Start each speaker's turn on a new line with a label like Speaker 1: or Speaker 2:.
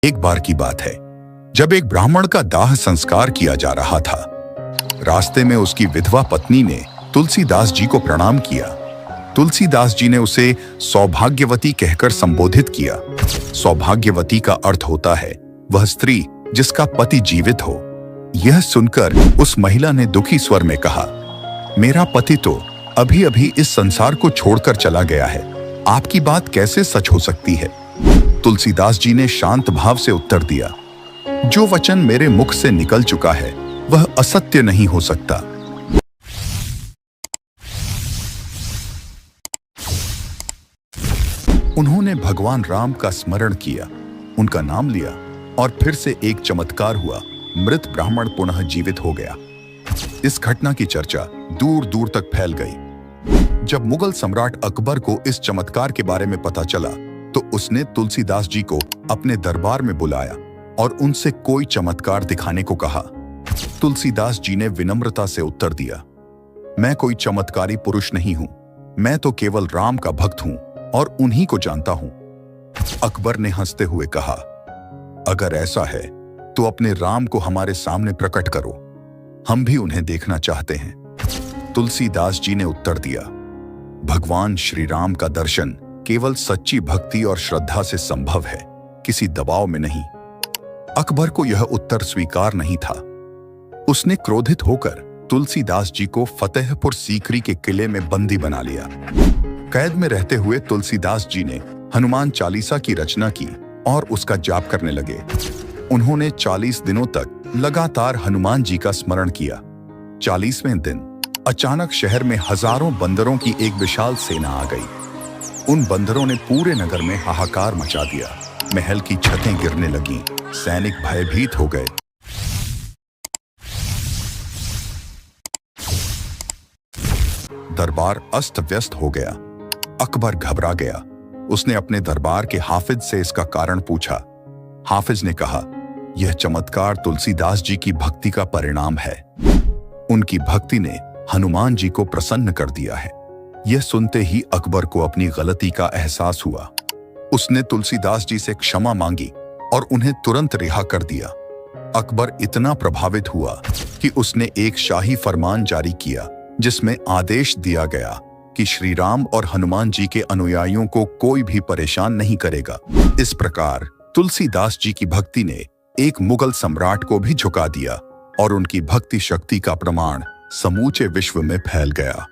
Speaker 1: एक बार की बात है, जब एक ब्राह्मण का दाह संस्कार किया जा रहा था। रास्ते में उसकी विधवा पत्नी ने तुलसीदास जी को प्रणाम किया। तुलसीदास जी ने उसे सौभाग्यवती कहकर संबोधित किया। सौभाग्यवती का अर्थ होता है वह स्त्री जिसका पति जीवित हो। यह सुनकर उस महिला ने दुखी स्वर में कहा, मेरा पति तो अभी अभी इस संसार को छोड़कर चला गया है, आपकी बात कैसे सच हो सकती है? तुलसीदास जी ने शांत भाव से उत्तर दिया, जो वचन मेरे मुख से निकल चुका है वह असत्य नहीं हो सकता। उन्होंने भगवान राम का स्मरण किया, उनका नाम लिया और फिर से एक चमत्कार हुआ। मृत ब्राह्मण पुनः जीवित हो गया। इस घटना की चर्चा दूर दूर तक फैल गई। जब मुगल सम्राट अकबर को इस चमत्कार के बारे में पता चला तो उसने तुलसीदास जी को अपने दरबार में बुलाया और उनसे कोई चमत्कार दिखाने को कहा। तुलसीदास जी ने विनम्रता से उत्तर दिया, मैं कोई चमत्कारी पुरुष नहीं हूं, मैं तो केवल राम का भक्त हूं और उन्हीं को जानता हूं। अकबर ने हंसते हुए कहा, अगर ऐसा है तो अपने राम को हमारे सामने प्रकट करो, हम भी उन्हें देखना चाहते हैं। तुलसीदास जी ने उत्तर दिया, भगवान श्री राम का दर्शन केवल सच्ची भक्ति और श्रद्धा से संभव है, किसी दबाव में नहीं। अकबर को यह उत्तर स्वीकार नहीं था। उसने क्रोधित होकर तुलसीदास जी को फतेहपुर सीकरी के किले में बंदी बना लिया। कैद में रहते हुए तुलसीदास जी ने हनुमान चालीसा की रचना की और उसका जाप करने लगे। उन्होंने 40 दिनों तक लगातार हनुमान जी का स्मरण किया। 40वें दिन अचानक शहर में हजारों बंदरों की एक विशाल सेना आ गई। उन बंदरों ने पूरे नगर में हाहाकार मचा दिया। महल की छतें गिरने लगीं, सैनिक भयभीत हो गए। दरबार अस्त व्यस्त हो गया। अकबर घबरा गया। उसने अपने दरबार के हाफिज से इसका कारण पूछा। हाफिज ने कहा, यह चमत्कार तुलसीदास जी की भक्ति का परिणाम है। उनकी भक्ति ने हनुमान जी को प्रसन्न कर दिया है। यह सुनते ही अकबर को अपनी गलती का एहसास हुआ। उसने तुलसीदास जी से क्षमा मांगी और उन्हें तुरंत रिहा कर दिया। अकबर इतना प्रभावित हुआ कि उसने एक शाही फरमान जारी किया जिसमें आदेश दिया गया कि श्री राम और हनुमान जी के अनुयायियों को कोई भी परेशान नहीं करेगा। इस प्रकार तुलसीदास जी की भक्ति ने एक मुगल सम्राट को भी झुका दिया और उनकी भक्ति शक्ति का प्रमाण समूचे विश्व में फैल गया।